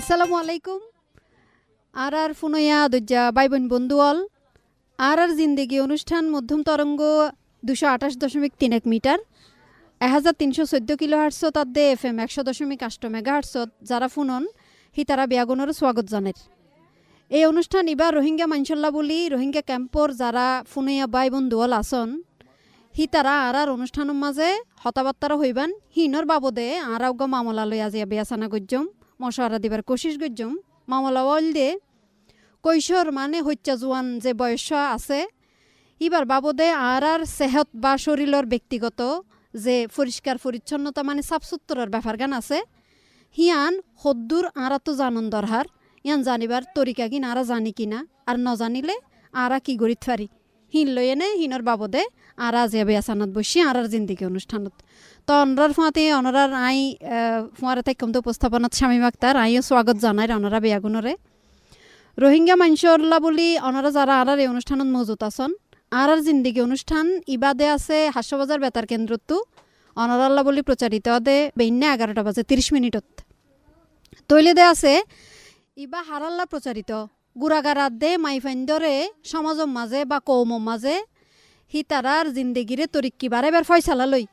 আসসালামু আলাইকুম। আর ফুনয়া দজ্জা বাইবন বন্ধুয়াল আর জিন্দেগি অনুষ্ঠান মধ্যম তরঙ্গ 228.31 মিটার 1314 কিলো হার্টসত আদে FM 100.8 মেগা হার্টসত যারা ফুনন হিতারা বিয়াগুনের স্বাগত জানের। এই অনুষ্ঠান এবার রোহিঙ্গা মানসল্লা বলি রোহিঙ্গা ক্যাম্পর যারা ফুনয়া বাই বন্ধুয়াল আসন হিতারা আর অনুষ্ঠানের মাঝে হতাবার্তারা হইবান হিনর বাবদে আর মামলা লই আজিয়া বেয়াসানা গজ্জম মশারা দিবার কোশিশ গজ্জম মামলা ওয়াল দে কৈশোর মানে হত্যা জোয়ান যে বয়স আছে ইবার বাবদে আর সেহত বা শরীরের ব্যক্তিগত যে পরিষ্কার পরিচ্ছন্নতা মানে সাফসুত্তরের ব্যাপার গান আছে হিয়ান হদ্দুর আরা তো জানন দরহার ইয়ান জানিবার তরিকা কিনা আরা জানি কিনা আর নজানিলে আরা কি গরিত পারি হিন লই এনে হিনর বাবদে আর যাবে আসানত বসি আর জিন্দিগি অনুষ্ঠানত তো অনরার ফাঁতে অনরার আই ফুয়ারে তাই কমতো উপস্থাপনাত শামীম আক্তার আইও স্বাগত জানাই অনরা বেয়াগুনরে রোহিঙ্গা মানসরলা বলি অনরা যারা আর এই অনুষ্ঠানত মজুত আসন আর জিন্দিগি অনুষ্ঠান ইবাদে আছে হাস্যবাজার বেতার কেন্দ্রতো অনরাল্লা বলি প্রচারিত দে বেইন্যা 11টা বাজে 30 মিনিটত তৈলে দে আছে ইবা হারাল্লা প্রচারিত গুড়াগারাত দে মাইফাইন্দরে সমাজম মাঝে বা কৌমম মাঝে হিতারার জিন্দেগিরে তরিক্কি বারেবার ফয়সালা লই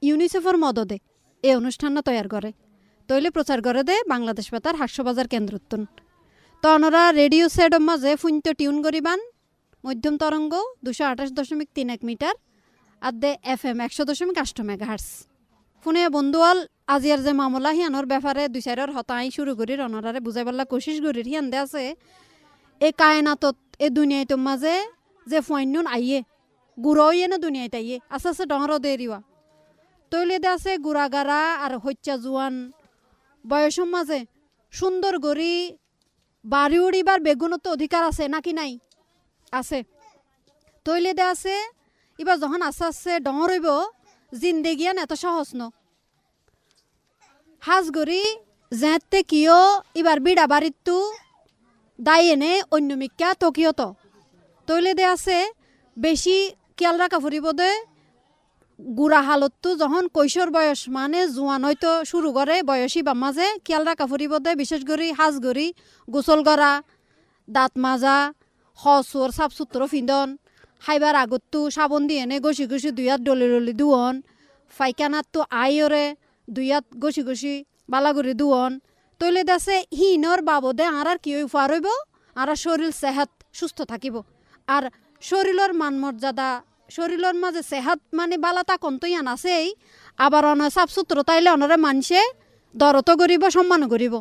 ইউনিসেফর মদদে এই অনুষ্ঠান তৈয়ার করে তৈলে প্রচার করে দে বাংলাদেশ বেতার হাস্যবাজার কেন্দ্রতুন তো অনরা রেডিও সেটর মাঝে ফুন্ত টিউন করিবান মধ্যম তরঙ্গ 228.31 মিটার আর দে FM 100.8 মেগা হার্টস ফোনে বন্ধুয়াল আজিয়ার যে মামলা হিয়ানোর ব্যাপারে দুই চারের হতাই শুরু করি অনরারে বুঝাইবার কোশিশ করি হিয়ান দে আছে এই কায়নাতত এই দুনিয়ায় মাঝে যে ফয়নুন আইয়ে গুড়াইয়ে না দুনিয়াতে আইয়ে আস্তে আস্তে ডর দেরিয়া তৈলে দে আছে গুড়াগারা আর হত্যা জোয়ান বয়সের মাঝে সুন্দর গড়ি বাড়ি উড়িবার বেগুনত অধিকার আছে নাকি নাই আছে তৈলে দে আছে এবার যখন আস্তে আস্তে ডর হইব জিন্দেগিয়ান এত সহজ ন হাজ গড়ি যেতে কিয় এবার বিড়া বাড়িতো দায় এনে অন্য মিক্কা তকিয়ত তৈলে দে আছে বেশি খেয়াল রাখা ফুরিব দে গুড়া হালতটো যখন কৈশোর বয়স মানে জোয়ান হয়তো শুরু করে বয়সী বা মাঝে খেয়াল রাখা ফুরিব দে বিশেষ করে হাজ গড়ি গোসল করা দাঁত মাজা হসর সাফ সুতর ফিন্দন খাইবার আগতটো সাবন দিয়ে এনে গছি গছি দুইয়াত ডলি ডলি দুয়ন ফাইকানাতটো আইরে দুইয়াত গছি গছি বালাগুড়ি দুয়ন তৈলে দেশে হিনর বাবদে আর কি উপার হইব আর শরীর সেহাত সুস্থ থাকিব আর শরীরের মান মর্যাদা শরীরের মাঝে সেহাত মানে বালাতা কন্তইয়ান আছেই আবার অন সাফ সুতর তাইলে অনরে মানুষে দরত করিব সম্মান করিব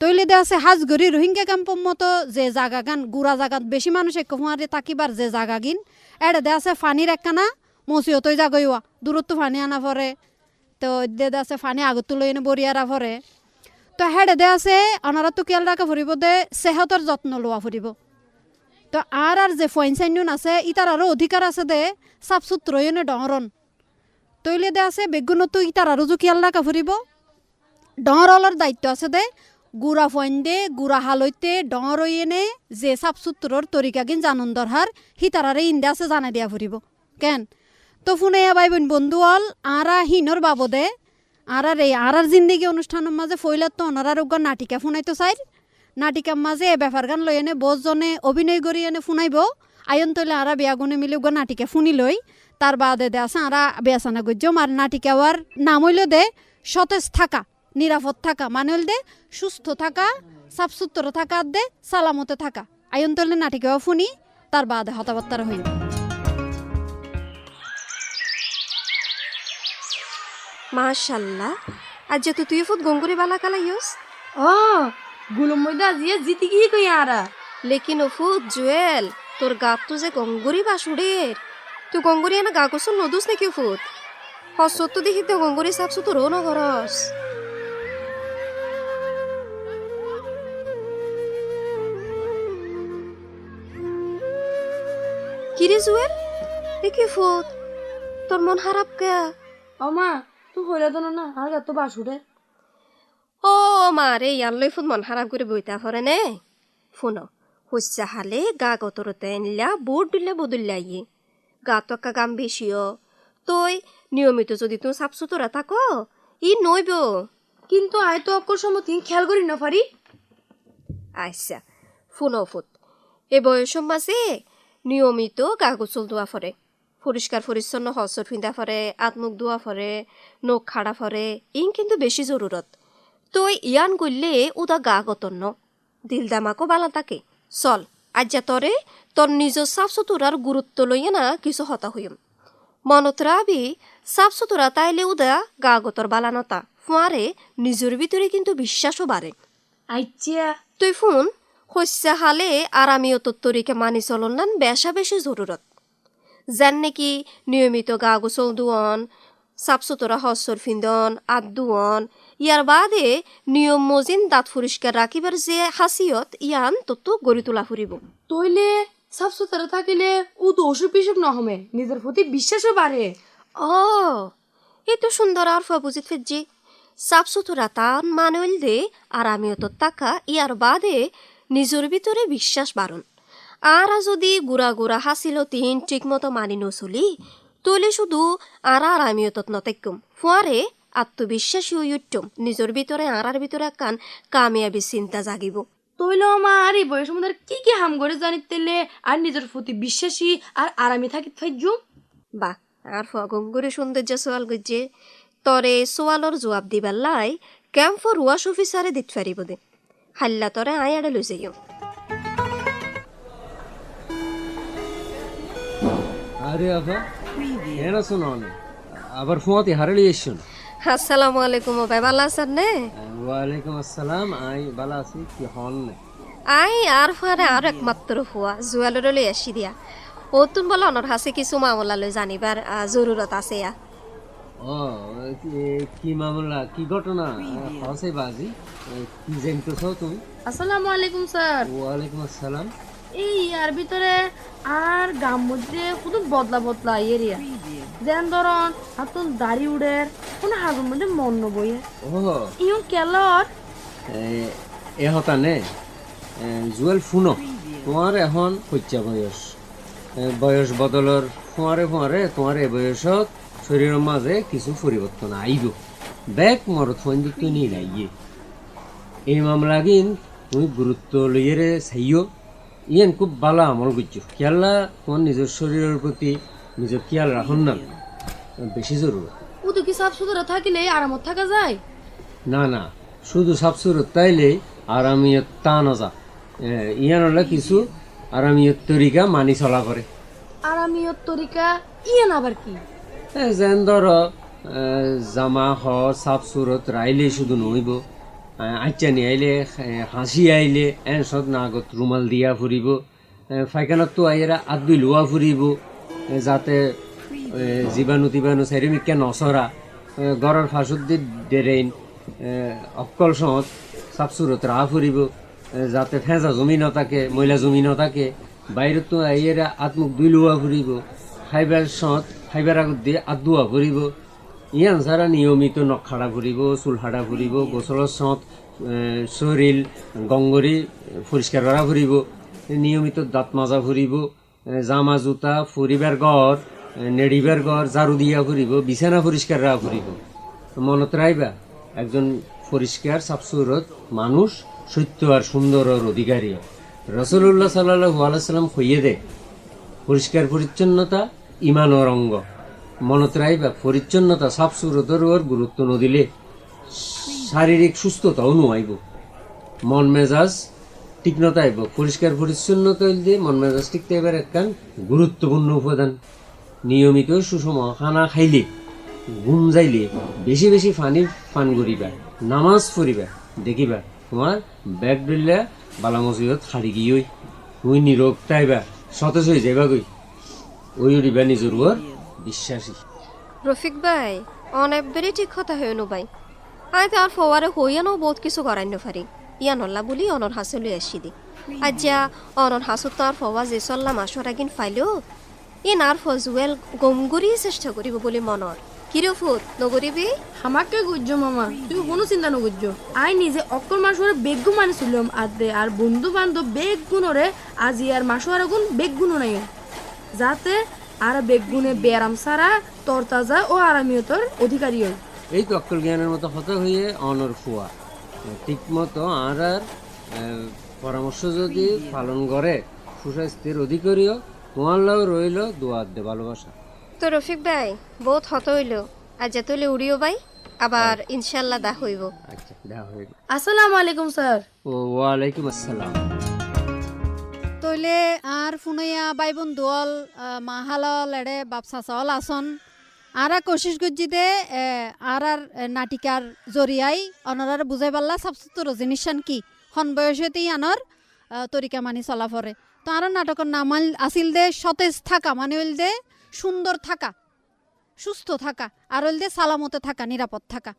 তৈলে দে আছে হাজ গড়ি রোহিঙ্গা ক্যাম্পর মতো যে জাগা গান গুড়া জাগাত বেশি মানুষ একমারে তাকিবার যে জাগা গিন এড়ে দে আছে ফানির একখানা মসিয়তই জাগইয়া দূরত্ব ফানি আনা পরে তো দে আছে ফানি আগত লই এনে বরিয়ারা পরে তো হেডে দে আছে অনারা তো খেয়াল রাখা ফুরিব দে সেহতর যত্ন লোৱা ফুরিব তো আর যে ফয়েনসাইন আছে ইতার আরও অধিকার আছে দে সাফ সুত্রয়নে ডরন তৈলে দে আছে বেগুনতো ইতার আরও যে খেয়াল রাখা ফুরিব ডরলর দায়িত্ব আছে দে গুড়া ফয়েন দে গুড়া হালইতে ডর এনে যে সাফ সুত্রর তরিকা গিন জানন দরহার হিতারারে ইন্দে আছে জানাই দিয়া ফুরিব কেন তো ফোনে বাইবেন বন্ধুয়াল আরা হিনর বাবদে আর জিন্দিগি অনুষ্ঠানের মাঝে ফইলাত তো অনারার উগ্র নাটিকা ফুনাইতো চাইর নাটিকার মাঝে এ ব্যাপার গান লই এনে বসজনে অভিনয় করি এনে ফুনাইব আয়ন তৈলে আরা বেয়াগুনে মিলে উগ্র নাটিকা ফুনি লই তার বাদে দে আছে আরা বেয়াসানা গজ্জম আর নাটিকাওয়ার নাম হইল দে সতেজ থাকা নিরাপদ থাকা মানে হল দে সুস্থ থাকা সাফ সুতর থাকা দে সালামতে থাকা আয়ন তৈলে নাটিকাও ফুনি তার বাদে হতাবার্তার হইল মাশাল্লাহ আজ যে তুই ফুট গঙ্গুরি বালা কালা ইউস গুলম মধ্যে আজিয়ে জিতি গিয়ে কই আরা লেকিন ও ফুট জুয়েল তোর গাত তো যে গঙ্গুরি বাসুড়ের তুই গঙ্গুরি এনে গা গোসল নদুস নাকি ফুট হসত তো দেখি তো গঙ্গুরি সাফ সুতর না ঘরস কিরে জুয়েল দেখি ফুট তোর মন খারাপ কে আমা তুই হইলে তো না আর গাত তো বাসুরে ও মারে ইয়াল্লই ফুট মন খারাপ করে বইতা ফরে নে ফুনো হইসা হালে গা গতরতে এনলা বুট দিলে বদুল্লা ইয়ে গা তো একটা গাম বেশিও তুই নিয়মিত যদি তুই সাফ সুতরা থাকো ই নইব কিন্তু আয় তো অক্ষর সম্মতি খেয়াল করি না পারি। আচ্ছা ফুনো ফুট এ বয়সের মাঝে নিয়মিত গা গোসল ধোয়া ফরে, পরিষ্কার পরিচ্ছন্ন হসর ফিন্দা ফরে, আত্মুখ ধোয়া ফরে, নখ খাড়া ফরে, ইন কিন্তু বেশি জরুরত। তো ইয়ান করলে উদা গা গতন্ন দিল দামাকো বালা থাকে। চল আজ্জা তরে তোর নিজ সাফ সুতরার গুরুত্ব লইয়া না কিছু হতা হইম। মনত রাবি সাফ সুতরা তাইলে উদা গা গতর বালানতা ফুয়ারে নিজের ভিতরে কিন্তু বিশ্বাসও বাড়ে। আচ্ছা তুই ফোন শস্যা হালে আরামীয় তত্তরিকে মানি চলন নান বেশা বেশি জরুরত। যেন নাকি নিয়মিত গা গোসল দুয়ন, সাফ সুতরা হস্যর ফিন্দন, আত দুয়ন, ইয়ার বাদে নিয়ম মজিন দাঁত পরিষ্কার রাখিবার যে হাসিয়ত ইয়ান তত্ত্ব গড়ি তোলা ফুরিব। তইলে সাফ সুতরা থাকিলে ও তো অসুখ বিসুখ নহমে, নিজের প্রতি বিশ্বাসও বাড়ে। ও এই তো সুন্দর আর ফুয়া বুঝিত ফেজি। সাফ সুতরা তান মানুল দে আরামীয়ত টাকা ইয়ার বাদে নিজের ভিতরে বিশ্বাস বাড়ন। আর যদি গুড়া গুড়া হাসিল তিন ঠিক মতো মানি নচলি তৈলে শুধু আর আরামীয়ত নতেকুম ফুয়ারে আত্মবিশ্বাসী উঠুম, নিজের ভিতরে আরার ভিতরে একখান কামিয়াবি চিন্তা জাগিব। তইলে আমার এই বয়সের মধ্যে আর কি হাম করে জানিতেলে আর নিজের প্রতি বিশ্বাসী আর আরামে থাকি ফাইজুম। বা আর ফুয়া গঙ্গুরে সৌন্দর্য সোয়াল গজ্জে তরে সোয়ালর জবাব দিবার লাই ক্যাম্পর ওয়াশ অফিসারে দিতে পারিব দে। হাল্লা তরে আয়াডে লই যাইও। আরে আবা কেন শোনো না আবার ফোঁতে হারালি এসছুন। আসসালামু আলাইকুম ভাই, ভালো আছেন নে? ওয়ালাইকুম আসসালাম, আই ভালো আছি, কি হল না? আই আর ফুয়ারে আর একমাত্র ফুয়া জুয়ালের লই আসি দিয়া। ও তুন বলে অনর হাসে কিছু মামলা লই জানিবার জরুরত আছে ইয়া। ও কি মামলা, কি ঘটনা হসে বাজি, কি জানতেছো তুমি? আসসালামু আলাইকুম স্যার। ওয়ালাইকুম আসসালাম। এই আর ভিতরে আর গাম মধ্যে শুধু বদলা বদলা এরিয়া যেন ধরন হাতুন দাড়ি উড়ের কোন হাগুর মধ্যে মন নবইয়ে ও ইউ কেলর এ হতা নে জুয়েল ফুনো তোমার এখন হচ্ছা বয়স, বয়স বদলর ফোঁয়ারে ফোঁয়ারে তোমার এ বয়সত শরীরের মাঝে কিছু পরিবর্তন আইব। ব্যাগ মরত ফোন দিক তুই নিয়ে নাইয়ে এই মামলা কিন তুমি গুরুত্ব লইয়ে চাইও। ইয়ান খুব ভালো আমল করছো, খেয়াল্লা তোমার নিজের শরীরের প্রতি নিজের খেয়াল রাখুন না, বেশি জরুরি। ও তো কি সাফ সুতরা থাকিলে আরামত থাকা যায়? না না, শুধু সাফসুরত তাইলে আরামিয়ত তা না যা, ইয়ান হলে কিছু আরামিয়ত তরিকা মানি চলা করে। আরামিয়ত তরিকা ইয়ান আবার কি? যেন ধর জামা হ সাফসুরত রাইলে শুধু নইব, আইচানি আইলে হাসি আইলে এনসত না আগত রুমাল দিয়া ফুরিব, ফাইখানত তো আইরা আদবি লোৱা ফুরিব যাতে জীবাণু টিবাণু চাৰিমিকে নচৰা, ঘৰৰ ফাঁচত দি ডেৰেইন অকল সহত চাফচুৰত ৰাহ ফুৰিব যাতে ফেঁচা জমি নথাকে, ময়লা জমি নথাকে, বাহিৰতো আইরা আত্মুখ দুই লোৱা ফুৰিব, খাইবাৰ সহত খাইবাৰ আগত দি আত ধোৱা ফুৰিব। ইয়ান ছাড়া নিয়মিত নখ খাড়া ফুরিব, চুল হাড়া ফুরিব, গোসলের সঁত শরীর গঙ্গরি পরিষ্কার করা ফুরিব, নিয়মিত দাঁত মাজা ফুরিব, জামা জুতা ফুরিবার ঘর নেড়িবার ঘর ঝাড়ু দিয়া ফুরিব, বিছানা পরিষ্কার রাখা ফুরিব। মনত রাখবা একজন পরিষ্কার সাফসুরত মানুষ সত্য আর সুন্দরের অধিকারী। রসুল্লাহ সাল্লাল্লাহু আলাইহি সাল্লাম কইয়ে দে পরিষ্কার পরিচ্ছন্নতা ইমানের অঙ্গ। মনত রাখবা পরিচ্ছন্নতা সাফসুরতের ওর গুরুত্ব নদিলে শারীরিক সুস্থতাও নোয়াইব, মন মেজাজ ঠিক নতাইব। পরিষ্কার পরিচ্ছন্নতা হইলে মন মেজাজ ঠিক তাইবার একখান গুরুত্বপূর্ণ উপাদান। নিয়মিত সুষম খানা খাইলে, ঘুম যাইলে, বেশি বেশি পান করিবা, নামাজ পড়িবা, দেখিবা তোমার ব্যাগ দিল্লা বালা মসজিদত হারি গিয়ে তুই নিরোগ তাইবা, সতেজ হয়ে যাইবা গই, ওই উড়িবা নিজের ওর বিশ্বাসী। রফিক ভাই অনেক বেরি ঠিক কথা হইনো ভাই, আই তার ফওয়ারে হইয়ানো বহুত কিছু করাইন পারি। ইয়ান হল্লা বলি অনর হাসে লই আসি দি। আজ্জা অনর হাসত তার ফওয়া যে চল্লা মাসর আগিন ফাইলেও ইন আর ফজুয়েল গমগুরি চেষ্টা করিব বলে মনর। কিরে ফুট নগরিবি? আমাকে গুজ্জ মামা, তুই কোনো চিন্তা নগুজ্জ। আই নিজে অক্কর মাসুরে বেগগুন মানিছিলাম আদে, আর বন্ধু বান্ধব বেগগুনরে আজি আর মাসুয়ার গুণ বেগগুণ নাই, যাতে আর বেগগুনে বেরাম সারা তরতাজা ও আরামিয়তর অধিকারী হয়। এই তো অক্কল জ্ঞানের মতো হতে হয়ে অনর ফুয়া ঠিক মতো আর পরামর্শ যদি পালন করে সুস্বাস্থ্যের অধিকারীও তোমার রইল দোয়ার দে ভালোবাসা। তো রফিক ভাই বহুত হত হইল, আজ তৈলে উড়িও ভাই, আবার ইনশাল্লাহ দা হইব। আচ্ছা দেখা হইল। আসসালামু আলাইকুম স্যার। ও ওয়ালাইকুম আসসালাম। তইলে আর ফুনইয়া বাই বন্ধুল মাহালল এড়ে বাপসা চাওয়াল আসন আরা কোশিশ করছি দে আর নাটিকার জরিয়াই অনরার বুঝাই পারলা সাবসুতর জিনিসান কি হন বয়সেতেই আনর তরিকা মানি চলা পরে। তো আর নাটকের নাম আসিল দে সতেজ থাকা, মানে হইল দে সুন্দর থাকা, সুস্থ থাকা, আর হইল দে সালামতে থাকা, নিরাপদ থাকা।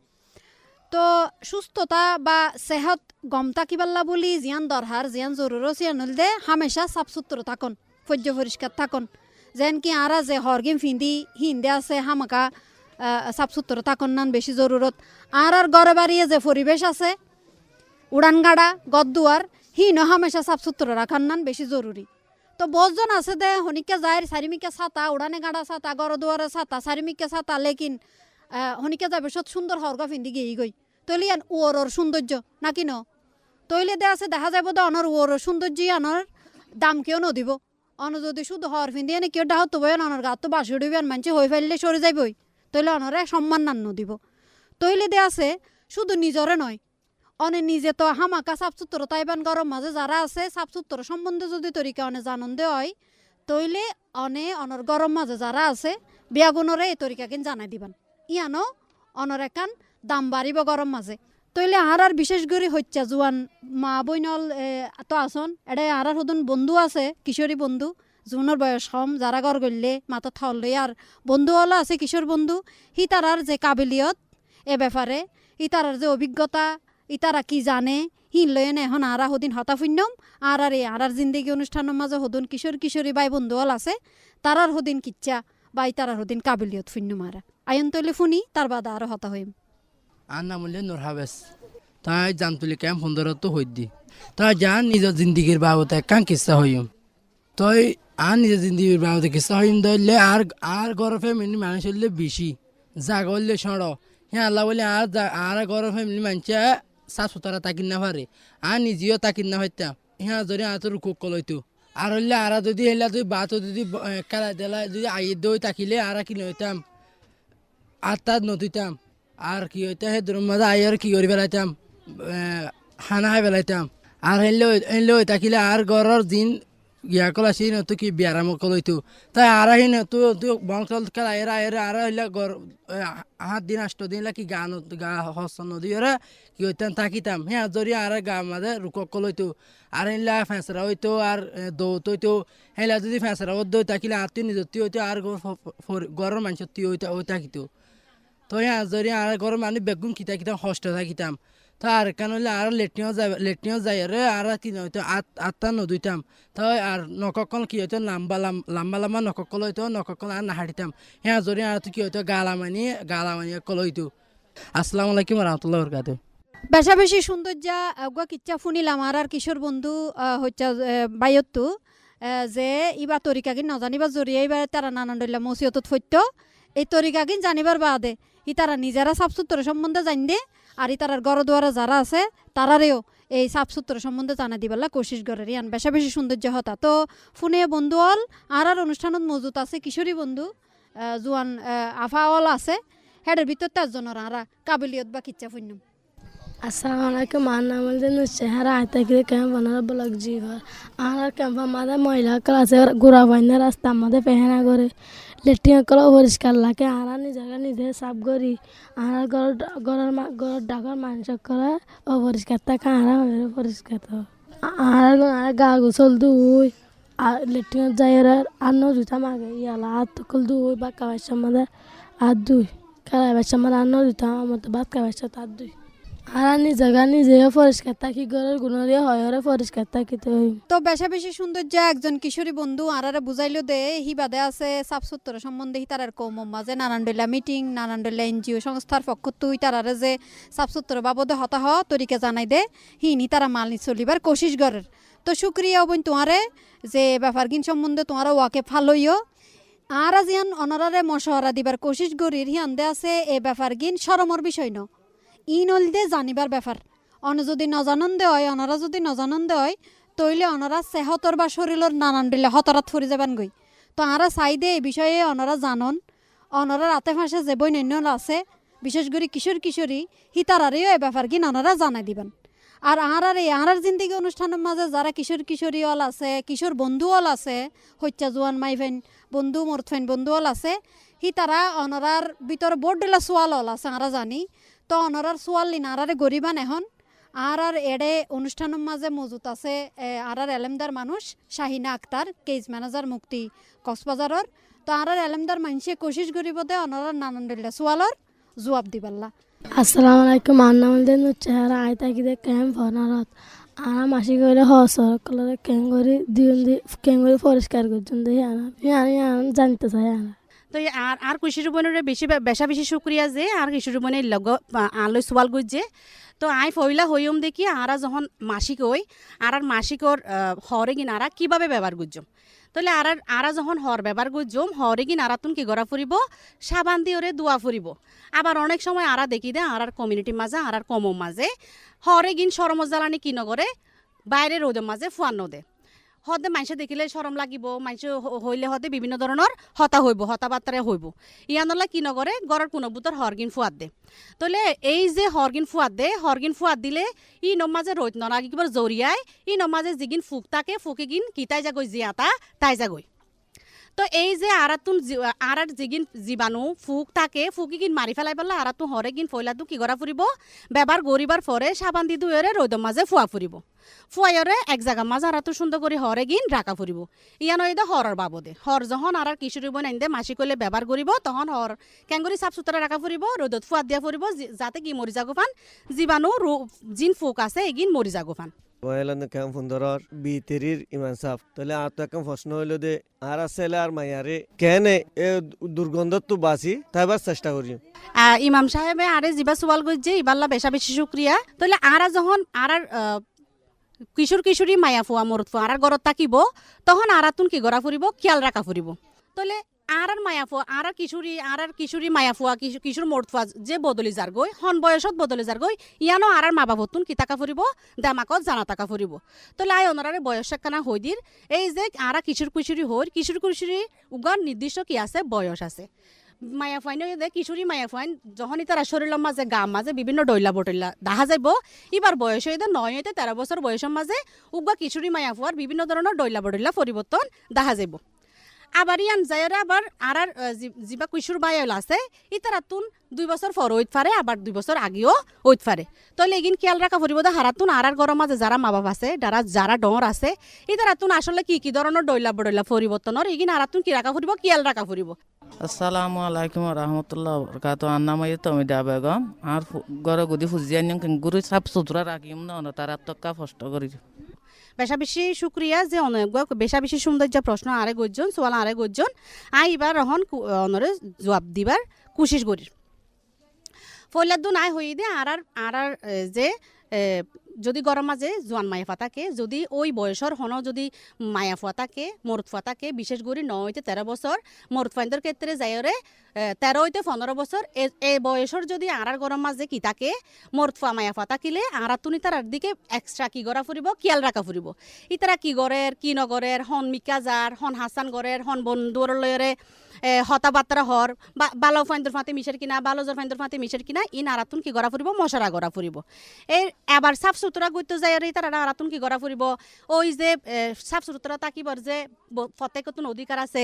তো সুস্থতা বা সেহত গমতা কিবাল্লা বলি জিয়ান দরহার জিয়ান জরুর সিয়ান হইল দে হামেশা সাফ সুতর থাকুন, ফজ্য পরিষ্কার থাকুন। যেন কি আরা যে হরগিম ফিন্দি হিন্দে আছে হামাকা সাফ সুতর থাকুন নান বেশি জরুরত। আর গড়ে বাড়িয়ে যে পরিবেশ আছে উড়ান গাড়া গদ্দুয়ার হিন হামেশা সাফ সুতর রাখার নান বেশি জরুরি। তো বহুজন আছে দে হনিকে যায় চারিমিকে ছাতা, উড়ানে গাড়া ছাতা, গড় দুয়ারে ছাতা, চারিমিকে ছাতা, লেকিন হনিকে যাবে সত সুন্দর হরগা ফিন্দি গিয়ে গই তৈলি আন ওর সৌন্দর্য নাকি ন তৈলে দে আছে দেখা যাব দে অনর ওর সৌন্দর্য আনর দাম কেউ নদিব। অন যদি শুধু হর ফিন্দি এনে কেউ ডাহত বই অনর গাত তো বাসি উঠিবি আন মানছে হয়ে ফেললে সরে যাইবই, তৈলে অনরে সম্মান নান নদিব। তৈলে দে আছে শুধু নিজরে নয় অনে নিজে তো হামাকা সাফ সুতর তাইবান গরম মাঝে যারা আছে সাফ সুতর সম্বন্ধে যদি তরিকা অনে জানন্দে হয় তৈলে অনে অনর গরম মাঝে যারা আছে বিয়াগুণরে এই তরিকা কিন জানাই দিবান ইয়ানো অনর একান দাম বাড়িব গরম মাঝে। তৈলে আর বিশেষ করে হচ্ছে জোয়ান মা বইনল তো আসন এটা আর সদন বন্ধু আছে কিশোরী বন্ধু জোনের বয়স কম যারা গড় গড়লে মাথা থলে আর বন্ধু হলো আছে কিশোর বন্ধু হি তারার যে কাবিলিয়ত এ ব্যাপারে হি তারার যে অভিজ্ঞতা ইতারা কি জানে হিন লয়েন এখন আরা হদিন হতাফুন্যম আর আর জিন্দেগি অনুষ্ঠানের মাঝে হদুন কিশোর কিশোরী বাই বন্ধু হল আছে তারার হদিন কিচ্ছা বা ইতারার হদিন কাবিলিয়ত ফুন্যম আরা আয়ন তৈলে ফুনি তার বাদা আরো হতা হইম। আর নাম হলে নুর হাবেস। তাই জামতুলি ক্যাম্প সুন্দরত্ব হইদি তাই যান নিজের জিন্দিগির বাবদ একখান কিস্সা হইম। তই আর নিজের জিন্দিগির বাবদ কিস্সা হইম ধরলে আর গরম ফ্যামিলি মানুষ হইলে বেশি জাগা হইলে সড় হ্যাঁ আল্লাহ বলে আর গরম ফ্যামিলি মানুষে সাফ সুতরা তাকিন না পারে আর নিজেও তাকিন না হইতাম হ্যাঁ যদি আর তোর কুক কলইতো আর হইলে আর যদি হেলা যদি বাত যদি খেলা দেলা যদি আইয়ে দই তাকিলে আর কিনে হইতাম আর তার নদীতাম আর কি হইতাম সেই দূরের মাঝে আই আর কি করে বেড়াইতাম খানা খাই বেড়াইতাম আর হেলে হই থাকিলে আর ঘরের দিন ইয়া কলা সেই নতো কি বিয়ারাম কলইতো তাই আর আহি নতো বংশল খেলা এরা এরা আর হইলে ঘর 7 দিন 8 দিন কি গা হস্ত নদী এরা কি হইতাম থাকিতাম হ্যাঁ যদি আর গা মাঝে রুক কলইতো আর হেলা ফেঁসরা হইতো আর দৌত হইতো হেলা যদি ফেঁসরা দই থাকিলে আর তুই নিজতি হইতো আর ঘরের মানুষ ওই থাকিতো। তো হ্যাঁ যদি আর ঘরের মানুষ বেগুন কিতা কিতাম হস্ত থাকিতাম তো আর কেন হইলে আর লেট্রিনও যাই রে আর কি হইতো আটটা নদীতাম তো আর নককল কি হইতো লম্বা লম্বা নককল হইতো নককল আর নাহাড়িতাম হ্যাঁ যদি আর কি হইতো গালামানি কল হইতো। আসসালামু আলাইকুম রহমতুল্লাহ বরকাতুহু। বেশা বেশি সৌন্দর্যা গুয়া কিচ্ছা ফুনিলাম আর কিশোর বন্ধু হচ্ছে বাইয়ত্তু যে ইবা তরিকা কিন নজানিবার জরিয়ে এবার তারা নানান ডল্লা মসিয়তত ফৈত্য এই তরিকা কিন জানিবার বাদে ই তারা নিজেরা সাফ সুতর সম্বন্ধে জান দে আর ই তারার গড় দুয়ারা যারা আছে তারারেও এই সাফ সুতর সম্বন্ধে জানা দিবাল্লা কোশিশ করে ইয়ান বেশা বেশি সৌন্দর্য হতা। তো ফোনে বন্ধু হল আর অনুষ্ঠানত মজুত আছে কিশোরী বন্ধু জোয়ান আফা হল আছে হেডের ভিতর 4 জনের আরা কাবিলিয়ত বা কিচ্ছা ফুন্যম। अस्सलाम वालेकुम আমার নাম হচ্ছে নুসেহারা আইতাকিরে ক্যাম্প বানার ব্লক জিভার আর ক্যাম্প আমাদের মহিলা ক্লাসে ঘোরা বাইনা রাস্তা আমাদের পেহেনা করে লেট্রিন কল পরিষ্কার লাগে আর নিজে সাফ করি আর ঘরের ডাকার মানুষ করে অপরিষ্কার থাকে আর পরিষ্কার আর গা গোসল দুই আর লেট্রিন যাই আর নদীটা মাগে ইয়ালা আর তকল দুই বা কাবাইছে আমাদের আর দুই কাবাইছে আমাদের আর নদীটা আমাদের ভাত কাবাইছে তার দুই আর নিজে পরিষ্কার থাকি ঘরের গুণরে হয় পরিষ্কার থাকিতে হই। তো বেশা বেশি সৌন্দর্য একজন কিশোরী বন্ধু আরারে বুঝাইলো দে হি বাদে আছে সাফ সুতর সম্বন্ধে তারার কৌমম মাঝে নানান ডলা মিটিং নানান ডলা এনজিও সংস্থার পক্ষ তুই তারারে যে সাফ সুতর বাবদে হতা তরিকা জানাই দে হিনি তারা মাল নি চলিবার কোশিশ করের। তো শুক্রিয়া বইন তোমারে যে ব্যাপার গিন সম্বন্ধে তোমারা ওয়াকে ফালইও আর আজিয়ান অনারারে মশওয়ারা দিবার কোশিশ করির হিয়ান্দে আছে এ ব্যাপার গিন শরমর বিষয় ন ইন হলদে জানিবার ব্যাপার অন যদি নজানন্দে হয় অনারা যদি নজানন্দে হয় তইলে অনারা সেহতর বা শরীরের নানান দিলে হতরাত ফুরি যাবেন গই তো আরা চাইদে এই বিষয়ে অনারা জানন অনারা রাতে ফাঁসে যে বৈন্য আছে বিশেষ করে কিশোর কিশোরী হিতারারেও এ ব্যাপার গিন অনারা জানাই দিবেন আর আহার জিন্দিগি অনুষ্ঠানের মাঝে যারা কিশোর কিশোরী অল আছে কিশোর বন্ধু অল আছে হত্যা জোয়ান মাইফেন বন্ধু মরফেন বন্ধু অল আছে হি তারা অনরার ভিতরে বোর্ড দিলা সোয়াল অল আছে আমরা জানি তো অনরার সোয়াল লিন আরারে গরিবান এখন আর এডে অনুষ্ঠানের মাঝে মজুত আছে আর এলেমদার মানুষ শাহিনা আক্তার কেস ম্যানেজার মুক্তি কক্সবাজারের তো আর এলেমদার মানুষে কোশিশ করিব দে অনরার নানান দিলা সোয়ালর জবাব দিবাল্লা আসসালামু আলাইকুম আমার নাম চেহারা আই থাকি দে ক্যাম্প ফনারত আর মাসি কইলে হসর কলরে কেঙ্গরি পরিষ্কার করছেন দেখি আমি জানতে চাই আর তো আর কিশোরী বোনের বেশি শুক্রিয়া যে আর কিশোরী বোনের লগ আলোয় সোয়াল গুজে তো আই ফইলা হইম দেখি আরা যখন মাসিক হই আর মাসিকর হরে কিন আরা কিভাবে ব্যবহার গুজম তাহলে আরা যখন হর ব্যবহার গুজম হরে কিন আরাতুন কি গড়া ফুরিব সাবান দিয়ে ওরে দোয়া ফুরিব আবার অনেক সময় আরা দেখি দে আর কমিউনিটির মাঝে আর কমর মাঝে হরে গিন সরম জ্বালানি কি নগরে বাইরে রোদের মাঝে ফুয়ানো দে হতে মানুষে দেখিলে সরম লাগিব মানুষ হইলে হতে বিভিন্ন ধরনের হতাবার্তারে হইব ইয়ানলা কি নগরে গড়ের কোনো বুতর হরগিন ফুয়াদ দে তাহলে এই যে হরগিন ফুয়াদ দিলে ই নমাজে রইত নাগি কিবার জরিয়ায় ই নমাজে যিগিন ফুক থাকে ফুকে গিন কিতাই যাগৈ জিয়াতা তাই যাগৈ তো এই যে আর যিগিন জীবাণু ফুক থাকে ফুকি গিন মারি ফেলাই পেলা আরাতুন হরে গিন ফয়লাদু কি গড়া ফুরিব ব্যবহার গরিবার পরে সাবান দি দুয়েরে রোদর মাঝে ফুয়া ফুরিব ফুয়াইরে এক জায়গা মাঝে আরাতু সুন্দর করে হরে গিন রাখা ফুরিব ইয়ান হইদে হরর বাবদে হর যখন আর কিশোরী বোন আইন্দে মাসি কইলে ব্যবহার করিব তখন হর কেঙ্গরি সাফ সুতরা রাখা ফুরিব রোদত ফুয়া দিয়া ফুরিব যাতে কি মরি যাগো ফান জীবাণু জিন ফুক আছে এগিন মরি যাগো ফান মহিলাদের কেমন সুন্দর বিতেরির ইমান সাফ তাহলে আর তো এখন প্রশ্ন হইল যে আর ছেলে আর মাইয়ারে কেন এ দুর্গন্ধ তো বাঁচি তাইবার চেষ্টা করি ইমাম সাহেবে আরে জিবা সোয়াল গইছে ইবাল্লা বেশি শুক্রিয়া তাহলে আরা যখন আর কিশোরী মায়া ফুয়া মরত ফুয়া আর গরত থাকিব তখন আরাতুন কি গড়া ফুরিব খেয়াল রাখা ফুরিব তাহলে আর মায়া ফুয়া আর কিশোরী মায়া ফুয়া কিশোর মরত ফুয়া যে বদলি যার গই হন বয়সত বদলি যার গই ইয়ানো আর মা বাবতুন কি টাকা ফুরিব দামাকত জানা টাকা ফুরিব তাহলে আই ওনারে বয়স একখানা হই দির এই যে আর কিশোরী হই কিশোরী উগার নির্দিষ্ট কি আছে বয়স আছে মায়া ফাইন কিশোরী মায়া ফাইন যখন তারা শরীরের মাঝে গাম মাঝে বিভিন্ন ডইলা বটইলা দেখা যাব এবার বয়স হইতে 9 হইতে 13 বছর বয়সের মাঝে উগা কিশোরী মায়া ফুয়ার বিভিন্ন ধরনের ডইলা বটইলা পরিবর্তন দেখা যাব আবার ইয়ান যায়রে আবার আর যিবা কিশোর বায়ল আছে ইতারা তুন 2 বছর পর হইত পারে আবার 2 বছর আগেও হইত পারে তাহলে এগিন খেয়াল রাখা পড়িব দা হারাতুন আর গরম মাঝে যারা মা বাবা আছে যারা ডর আছে ইতারা তুন আসলে কি ধরনের ডইলা বড়ইলা পরিবর্তনের এগিন আরাতুন কি রাখা পড়িব খেয়াল রাখা পড়িব আসসালামু আলাইকুম রহমতুল্লাহ বরকাত আন্নামাই তমিদা বেগম আর গর গুদি ফুজিয়ান গুরু সাফ সুতরা রাখিম না তারা তক্কা কষ্ট করি বেশি শুক্রিয়া যে বেশি সৌন্দর্য প্রশ্ন আরে গজন সোয়াল আরে গজন আই এবার রহন অনরে জবাব দিবার কোশিশ করি ফলাদুন আই হই দে আর যে যদি গরম মাঝে জোয়ান মায়া থাকে যদি ওই বয়সের হন যদি মায়া ফুয়া থাকে মরদ ফুয়া থাকে বিশেষ করে 9 হইতে 13 বছর মরদ ফাইন্দের ক্ষেত্রে যায়রে 13 হইতে 15 বছর এই বয়সের যদি আর গরম মাঝে কি থাকে মরদ ফুয়া মায়া ফুয়া থাকিলে আর তুনি তার দিকে এক্সট্রা কি গড়া ফুরিব খেয়াল রাখা ফুরিব ইতারা কি গড়ের কি নগরের হন মিকাজার হন হাসান গড়ের হন বন্ধুর লয়রে হতাবার্তা হর বালো ফাইন্দর ফাঁতে মিশের কিনা বালোজর ফাইন্দর ফাঁতে মিশের কিনা ইন আরাতুন কি গড়া ফুরিব মশারা গড়া ফুরিব এর আবার সাফ সুতরা গইতে যায় তারা আরাতুন কি গড়া ফুরিব ওই যে সাফ সুতরা তাকিবর যে প্রত্যেকতুন অধিকার আছে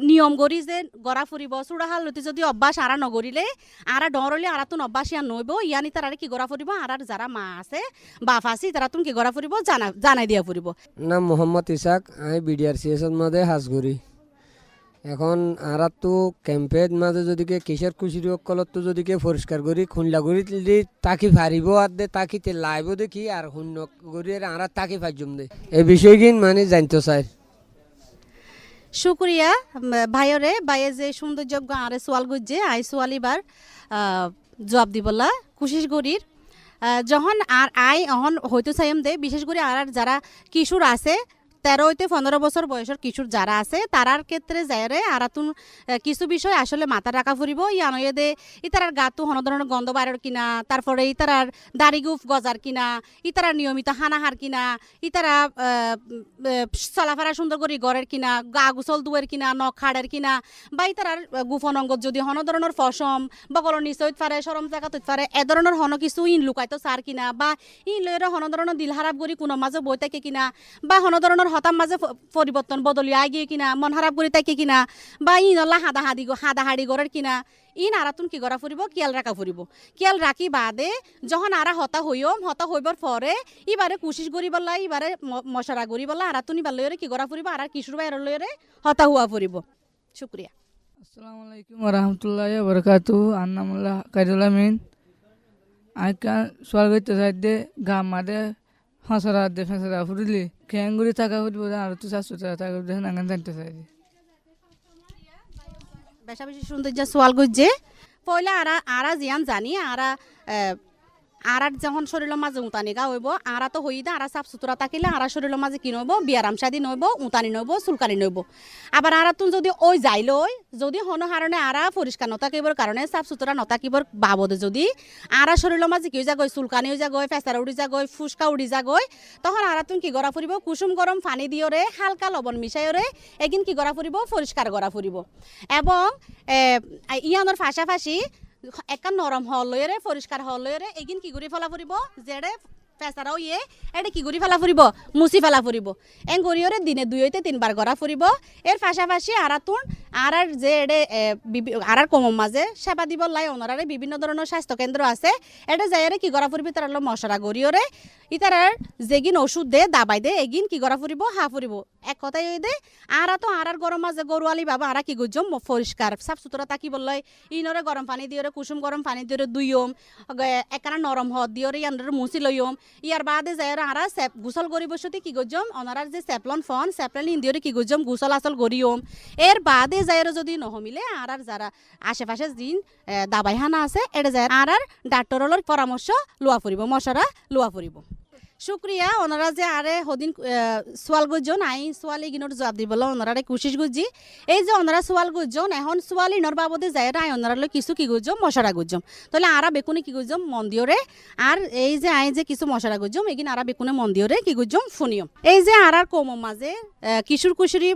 নিয়ম গড়ি যে গড়া ফুরিব চূড়াহাল লতি যদি অভ্যাস আরা নগরিলে আরা ডরলে আরাতুন অভ্যাস ইয়া নইব ইয়ানি তারা কি গড়া ফুরিব আর যারা মা আছে বাপ আছে তারা তুন কি গড়া ফুরিব জানাই দিয়া ফুরিব নাম মোহাম্মদ ইসাক আমি বিডিআরসিএস মধ্যে হাজগুড়ি এখন আর তো ক্যাম্পের মাঝে যদি কিশোর কুশির কলত তো যদি পরিষ্কার করি খুনলা করি তাকি ফারিব আর দে তাকিতে লাইব দেখি আর শূন্য করি আর তাকি ফাইজম দে এই বিষয় কিন মানে জানতে চাই শুক্রিয়া ভাইয়ে যে সৌন্দর্যজ্ঞ আরে সোয়াল গুজে আই সোয়ালিবার জবাব দিবলা কোশিশ করির যখন আর আই অহন হয়তো চাইম দে বিশেষ করে আর যারা কিশোর আছে 13 হইতে 15 বছর বয়সের কিশোর যারা আছে তারার ক্ষেত্রে যায়রে আরাতুন কিছু বিষয় আসলে মাথা রাখা ফুরিব ইয়ানয়ে দে ইতারার গাতু হন ধরনের গন্ধ বাইরের কিনা, তারপরে ইতারার দাড়িগুফ গজার কিনা, ইতারার নিয়মিত হানাহার কিনা, ইতারা চলাফেরা সুন্দর করে গড়ের কিনা, গা গুসল দুয়ের কিনা, নখ খাড়ের কিনা, বা ইতারার গুফন অঙ্গত যদি হন ধরনের ফসম বগল নিচে পারে সরম জায়গা তৈত পারে এ ধরনের হন কিছু ইন লুকাইতো সার কিনা, বা ইন লইরে হন ধরনের দিল হারাপ করি কোনো মাঝে বই থাকে কিনা, বা হন ধরনের হতাম মাঝে পরিবর্তন বদলি আগিয়ে কিনা, মন হারাপ করি থাকে কিনা, বা ইনলা হাদাহাড়ি গড়ের কিনা, ইন আরাতুন কি করা ফুরিব কিয়াল রাখা ফুরিব। কিয়াল রাখি বাদে যখন আরা হতা হইবার পরে ইবারে কুশিস করি বললা ইবারে মশারা করি বললা আরাতুন ইবার লইরে কি করা ফুরিব আর কিশোর বাইরের লইরে হতা হুয়া ফুরিব। শুক্রিয়া। আসসালামু আলাইকুম রহমতুল্লাহ বরকাতু। আন্নামুল্লাহ কাইরুল আমিন। আইকা সোয়াল করতে চাইতে গাম মাদে হাঁসরা দে ফেঁসরা ফুরিলি খেঙ্গুরি থাকা ফুটব আর তো শাশু থাকা ফুটবে নাঙ্গান জানতে চাই। বেশা বেশি সৌন্দর্য সোয়াল গুজে পয়লা আরা জিয়ান জানি আরার যখন শরীরের মাঝে উতানি গা হইব আরা তো হই দা আরা সাফ সুতরা থাকিলে আরা শরীরের মাঝে কি নইব বিয়ারাম শাদি নইব উতানি নইব চুলকানি নইব। আবার আরা তুন যদি ওই যাইলই যদি হন হারণে আরা পরিষ্কার নথাকিবর কারণে সাফ সুতরা নথাকিবর বাবদে যদি আরা শরীরের মাঝে কি যা গই চুলকানি যা গই ফেসারা উড়ি যা গই ফুসকা উড়ি যা গই তখন আরা তুন কি গড়া ফুরিব কুসুম গরম পানি দিয়রে হালকা লবণ মিশাইরে এগিন কি গড়া ফুরিব পরিষ্কার গড়া ফুরিব। এবং ইয়ানোর ফাঁসাফাঁসি একটা নরম হল লইরে পরিষ্কার হল লইরে এগিন কি করে ফেলা ফুরিব যেড়ে ফেসারাও ইয়ে এটা কি করে ফেলা ফুরিব মুছি ফেলা ফুরিব। এং গরিয়রে দিনে 2 হইতে 3 বার গড়া ফুরিব। এর পাশাপাশি আরাতুন আরার যে এডে আরার কমম মাঝে সেবা দিব লাই ওনারে বিভিন্ন ধরনের স্বাস্থ্য কেন্দ্র আছে এটা যাইরে কি গড়া ফুরিব তার মশরা গরিয়রে ইতারার যেগিন ওষুধ দে দাবাই দে এগিন কি গড়া ফুরিব হা ফুরিব। এক কথাই ওই দে আরা তো আরার গরম মাঝে গরুয়ালি বাবা আরা কি গুজম পরিষ্কার সাফ সুতরা তাকি বললাই ইনরে গরম পানি দিয়রে কুসুম গরম পানি দিয়রে দুইম একখানা নরম হদ দিয়রে ইয়ানরে মুছি লইম। ইয়ার বাদে যাইরে আরা গুসল গরি বসতি কি গুজম ওনারার যে স্যাপলন ফন স্যাপলন ইন্দিয়রে কি গুজম গুসল আসল গরিয়ম। এর বাদে যাইরে যদি নহমিলে আরার যারা আশেপাশে দিন দাবাইখানা আছে এটা যায় আরার ডাক্তরর পরামর্শ লোয়া ফুরিব মশরা লোয়া ফুরিব। শুক্রিয়া। ওনারা যে আরে হদিন সোয়াল গুজন আই সোয়ালি গিনোর জবাব দিব ওনারা কুশিস গুজি এই যে ওনারা সোয়াল গুজন এখন সোয়ালি নর বাবদে যায় আই ওনারা কিছু কি গুজম মশারা গুজম তাহলে আরা বেকুনে কি গুজম মন দিওরে আর এই যে আই যে কিছু মশারা গুজম এগিন আরা বেকুনে মন দিওরে কি গুজম ফুনিয়ম। এই যে আরার কম মাঝে কিশোর কুশোরী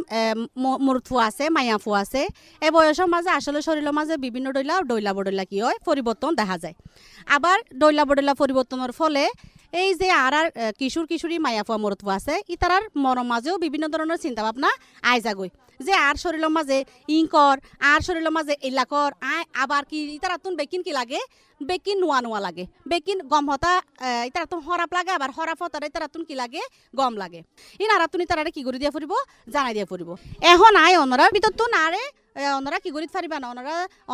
মুরুফু আছে মায়াফু আছে এই বয়সের মাঝে আসলে শরীরের মাঝে বিভিন্ন ডইলা বডইলা কি হয় পরিবর্তন দেখা যায়। আবার ডইলা বডইলা পরিবর্তনের ফলে এই যে আরার কিশোর কিশোরী মায়াফুয়া মরতুয়া আছে ইতারার মনের মাঝেও বিভিন্ন ধরনের চিন্তা ভাবনা আইজাগই যে আর শরীরের মাঝে ইংকর আর শরীরের মাঝে এলাকর আবার কি ইতারা তুন বেকিন কি লাগে বেকিন নোয়া লাগে বেকিন গম হতা ইতারা তুন হরাপ লাগে আবার হরাপ হতার ইতারা তুন কি লাগে গম লাগে ইন আর তুন ইতারা কি করে দিয়া ফুরিব জানাই দিয়া ফুরিব। এখন আয় অনরা ভিতর তো নারে ওনারা কি করিতে পারিবা না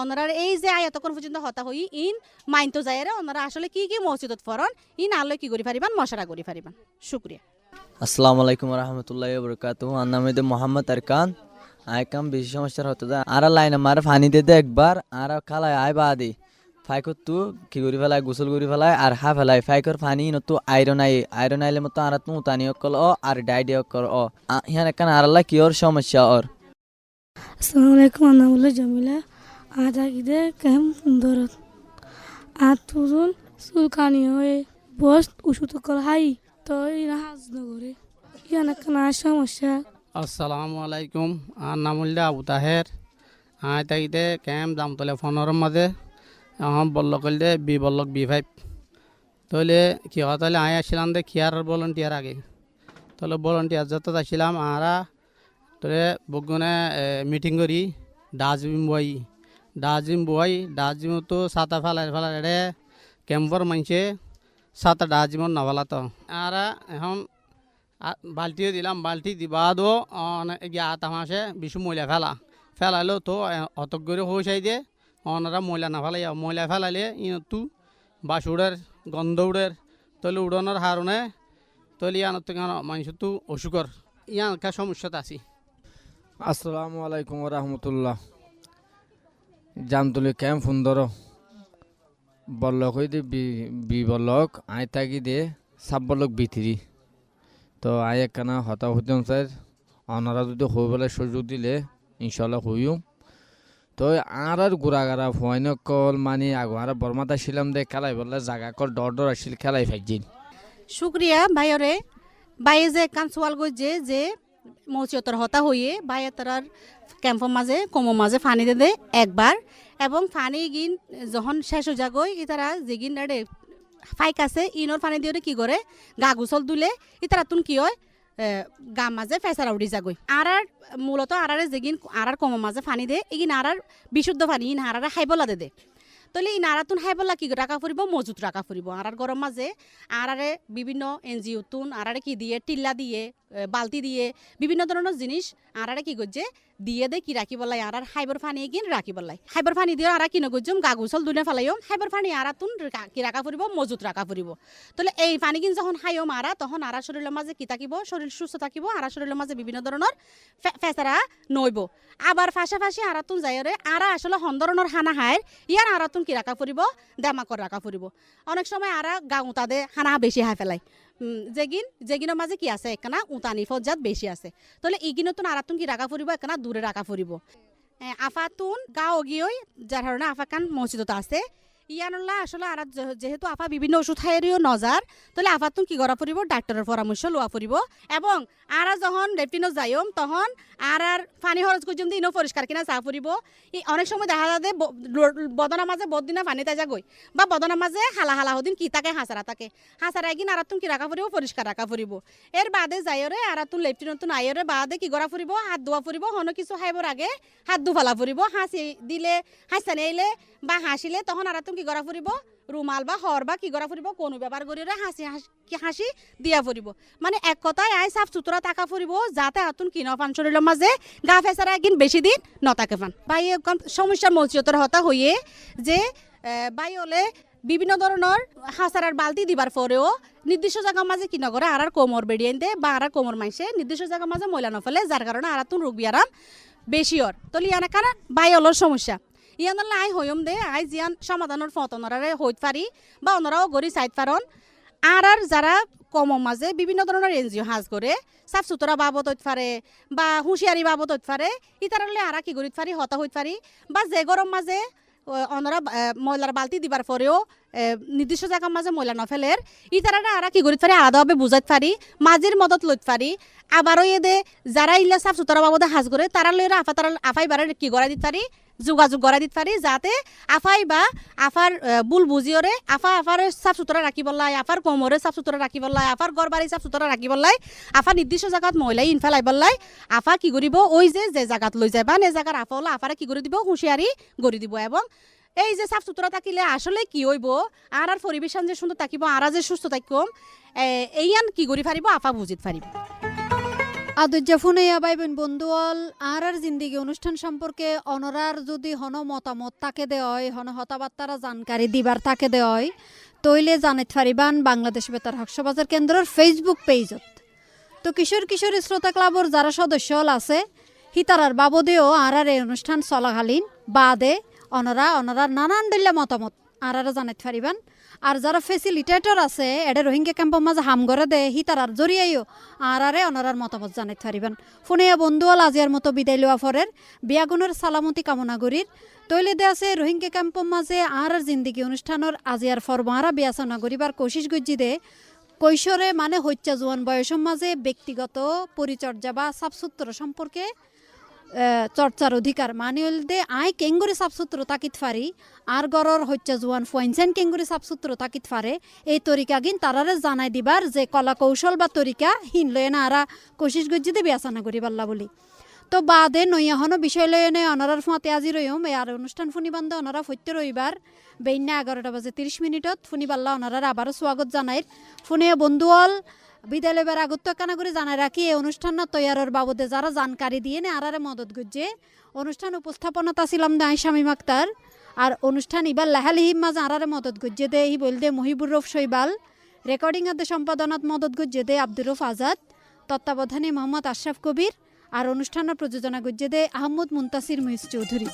ওনারা এই যে আয় এতক্ষণ পর্যন্ত হতা হই ইন মাইনতো যায় ওনারা আসলে কি কি মসজিদত ফরন ইন আলো কি করি পারিবান মশারা করি পারিবান। শুক্রিয়া। আসসালামু আলাইকুম রহমতুল্লাহি বরকাতুহু। আন্নামিদে মোহাম্মদ আরকান আইকাম বেশি সমস্যার হতে যায় আর লাইন আমার পানি দিতে একবার আর খালায় আয় বাদি ফাইকর তু কি করি ফেলায় গোসল করি ফেলায় আর হা ফেলায় ফাইকর পানি নতু আয়রন আইলে মতো আর তু তানি অকল আর ডাইডি অকল ইহান একান আর কিওর সমস্যা ওর। আসসালামু আলাইকুম আনামুল্লাহ জামিলা আজ আগে কেম সুন্দর আর তুরুন চুলকানি হয়ে বস ওষুধ কর হাই তো এরা হাজ নগরে ইয়ান একটা সমস্যা। আসসালামু আলাইকুম। আর নামুল্লাহ আবু তাহের আয় তাইতে ক্যাম্প জামতলে ফোনের মাঝে বলল করলে বললক B5 তাহলে কি হয় তাহলে আয় আসছিলাম দে কিয়ার ভলেন্টিয়ার আগে তাহলে ভলেন্টিয়ার যত আসছিলাম আরা তোরে বগুনে মিটিং করি ডাজিম বই তো সাতা ফেলার এড়ে ক্যাম্পর মানছে সাতা ডাজিমর নাফালা তো আর এখন বালতিও দিলাম বালতি দিবা দো আতা মাসে বিশু ময়লা ফেলাইলো তো অতক করে হইসাই দিয়ে ওনারা ময়লা না ফেলাই ময়লা ফেলাইলে ইনতু বাস উড়ের গন্ধ উড়ের তলে উড়ানোর হারণে তলে ইয়ান মানুষ তো অসুখর ইয়ান কা সমস্যাতে আছি। আসসালামু আলাইকুম রহমতুল্লাহ। জামতলি ক্যাম্প সুন্দর বল্লক হইতে বি বল্লক আয় থাকি দে সাব বল্লক বিথিরি তো আই একখানা হতা হইতাম স্যার ওনারা যদি হই বলে সুযোগ দিলে ইনশাল্লাহ হইম তো আর গুড়াগাড়া ফয়ন কল মানে আগুয়ার বর্মাতা ছিলাম দে খেলাই বললে জাগা কল ডর আসছিল খেলাই ফাইজিন শুক্রিয়া ভাইয়রে বাইয়ে যে কান সোয়াল গইছে যে মৌচিয়তর হতা হইয়ে বাইয়ে তারার ক্যাম্পের মাঝে কমর মাঝে ফানি দে একবার এবং ফানি গিন যখন শেষ হয়ে যাগই ইতারা যেগিন আরে ফাইক আছে ইনর ফানি দিয়ে কি করে গা গুসল দুলে ইতারা তুন কি হয় গা মাঝে ফেসারা উড়ি যাগই আর মূলত আরারে যেগিন আরার কমর মাঝে ফানি দে এগিন আরার বিশুদ্ধ ফানি ইন আরারে হাইবলা দে তাহলে এই নারাতুন হাইবলা কি রাখা ফুরিব মজুত রাখা ফুরিব আরার গরম মাঝে আরারে বিভিন্ন এনজিও তুন আরারে কি দিয়ে টিল্লা দিয়ে বালতি দিয়ে বিভিন্ন ধরনের জিনিস আরারে কি করছে দিয়ে দে কি রাখি বলাই আরার হাইবর ফানি কিন রাখি বলাই হাইবর ফানি দিয়ে আরা কিনে করছম গাগুসল দুনে ফেলাইম হাইবর ফানি আরাতুন কি রাখা ফুরিব মজুত রাখা ফুরিব তাহলে এই পানি কিন যখন হাইম আরা তখন আরা শরীরের মাঝে কি থাকিব শরীর সুস্থ থাকিব আরা শরীরের মাঝে বিভিন্ন ধরনের ফেসারা নইব আবার ফাঁসাফাঁসি আরাতুন যাইরে আরা আসলে হন্দরনের হানা হায়ের ইয়ার আরাতুন কি রাখা ফুরিব দেমাকর রাখা ফুরিব অনেক সময় আরা গা উতাদে হানা বেশি হাই ফেলাই যেগিনের মাঝে কি আছে একখানা উতানি ফজাত বেশি আছে তাহলে ইগিনতুন আরাতুন কি রাখা ফুরিব একখানা দূরে রাখা ফুরিব আফাতুন গাও গিয়েই যার ধরনের আফাকান মসজিদত আছে ইয়ানুল্লাহ আসলে আর যেহেতু আফা বিভিন্ন ওষুধ খাইয়েও নজার তাহলে আফাতুন কি করা ফুরিব ডাক্তারের পরামর্শ লওয়া ফুরিব এবং আর যখন লেট্রিনও যাইম তখন আর পানি খরচ করছম দিয়ে ইনো পরিষ্কার কিনা চা ফুরিব অনেক সময় দেখা যায় বদনার মাঝে বদিনা পানি তাজা গই বা বদনার মাঝে হালা হালা হদিন কি তাকে হাসারা থাকে হাসারা একদিন আর তুমি কি রাখা ফুরিব পরিষ্কার রাখা ফুরিব এর বাদে যাইরে আর তুমি লেট্রিনতুন আইরে বাদে কি করা ফুরিব হাত ধোয়া ফুরিব হন কিছু খাইবার আগে হাত ধু ফেলা ফুরিব হাসি দিলে হাসানে এলে বা হাসিলে তখন আর কি করা ফুরিব রুমাল বা হর বা কি করা ফুরিব কোনো ব্যবহার করিলে হাসি দিয়া ফুরিব মানে এক কথায় আই সাফ সুতরা থাকা ফুরিব যাতে আতুন কি নফান শরীরের মাঝে গা ফেসারা একদিন বেশি দিন নতাকে ফান বাই সমস্যার মৌচিয়তর হতা হইয়ে যে বাই হলে বিভিন্ন ধরনের হাসারার বালতি দিবার পরেও নির্দিষ্ট জায়গার মাঝে কি নগরে আর কোমর বেরিয়ে দে বা আর কোমর মাইসে নির্দিষ্ট জায়গার মাঝে ময়লা নফেলে যার কারণে আর তুন রোগ বিয়ারাম বেশি ওর তলি ইয়ানা কারণ বাই হলোর সমস্যা ইয়ানল্লা আই হইম দে আই জিয়ান সমাধানের ফতনরারে হইত পারি বা ওনারাও গড়ি সাইড পারন আর যারা কমর মাঝে বিভিন্ন ধরনের এনজিও হাজ করে সাফ সুতরা বাবদ হইত পারে বা হুঁশিয়ারি বাবদ হইত পারে ইতারলে আর কি গড়িত পারি হতা হইত পারি বা যে গরম মাঝে ওনারা ময়লার বালতি দিবার পরেও নির্দিষ্ট জায়গার মাঝে ময়লা নফেলের ইতারা আর কি গড়িত পারি আলাদাভাবে বুঝাইত পারি মাঝির মদত লইত পারি আবারও এদে যারা ইল্লা সাফ সুতরা বাবদে হাজ করে তারা লইরা আফাই বারে কি গড়াই দিতে পারি যোগাযোগ করা দিতে পারি যাতে আফাই বা আফার বুল বুঝিওরে আফার সাফ সুতরা রাখি বললাই আফার কোমরে সাফ সুতরা রাখি বললাই আফার গড় বাড়ি সাফ সুতরা রাখি বললাই আফা নির্দিষ্ট জায়গাত মহিলাই ইনফেলাই বললাই আফা কি করিব ওই যে জায়গাত লৈ যায় বা নে জায়গার আফা হলে আফারে কি করে দিব হুঁশিয়ারি গড়ি দিব এবং এই যে সাফ সুতরা থাকিলে আসলে কি হইব আর পরিবেশন যে সুন্দর থাকিব আর যে সুস্থ থাকিম এইয়ান কি করি পারিব আফা বুঝিত পারিব আদুজ্জা ফুনাইয়া বাইবেন বন্ধুয়াল আর জিন্দিগি অনুষ্ঠান সম্পর্কে অনরার যদি হন মতামত তাকে দেয় হন হতাবার্তারা জানকারি দিবার তাকে দেয় তৈলে জানিত পারিবান বাংলাদেশ বেতার হকসবাজার কেন্দ্রের ফেসবুক পেজত তো কিশোর কিশোরী শ্রোতা ক্লাবর যারা সদস্য আছে হিতারার বাবদেও আর এই অনুষ্ঠান চলাকালীন বাদে অনরার নানান দিল্লা মতামত আর জানিত পারিবান আর যারা ফেসিলিটেটর আছে এটা রোহিঙ্গা ক্যাম্পের মাঝে হাম করে দে হিতারার জরিয়াইও আরারে অনারার মতামত জানাইতে পারিবেন ফোনিয়া বন্ধুয়াল আজিয়ার মতো বিদায় লওয়া ফরের বিয়াগুনের সালামতি কামনা করির তৈলে দে আছে রোহিঙ্গা ক্যাম্পের মাঝে আর জিন্দিগি অনুষ্ঠানের আজিয়ার ফরমারা বিয়াচনা করিবার কোশিশ গজ্জি দে কৈশোরে মানে হত্যা জোয়ান বয়সের মাঝে ব্যক্তিগত পরিচর্যা বা সাফসুত্র সম্পর্কে চর্চার অধিকার মানে দে আই কেঙ্গুরি সাফসুত্র তাকিত ফারি আর গরর হত্যা জোয়ান ফুয়াইনসেন কেঙ্গুরি সাফসুত্র তাকিত ফারে এই তরিকা গিন তারারে জানাই দিবার যে কলা কৌশল বা তরিকা হিন লয়ে না আরা কোশিশ গজ্জিতে বিয়াচনা করি পাল্লা বলি তো বাদে নইয়া হনো বিষয় লয়ে নে অনারার ফাঁতে আজি রইম আর অনুষ্ঠান ফুনি বান্ধে অনারা ফত্যে রইবার বেইনা 11টা বাজে 30 মিনিটত ফুনি পাল্লা অনারার আবারও স্বাগত জানাইর ফুনিয়া বন্ধুয়াল বিদায় লইবার আগত কানা করে জানাই রাখি এই অনুষ্ঠান তৈয়ারের বাবদে যারা জানকারি দিয়ে নে আরারে মদত গুজে অনুষ্ঠান উপস্থাপনাত ছিলাম দে আই শামীম আক্তার আর অনুষ্ঠান ইবার লাহালিহিম মাঝে আরারে মদত গুজে দে ই বলদে মহিবুর রফ শৈবাল রেকর্ডিং আদে সম্পাদনাত মদত গুজে দে আব্দুর রফ আজাদ তত্ত্বাবধানে মোহাম্মদ আশরাফ কবির আর অনুষ্ঠানের প্রযোজনা গুজে দে আহমদ মুনতাসির মুইজ চৌধুরী।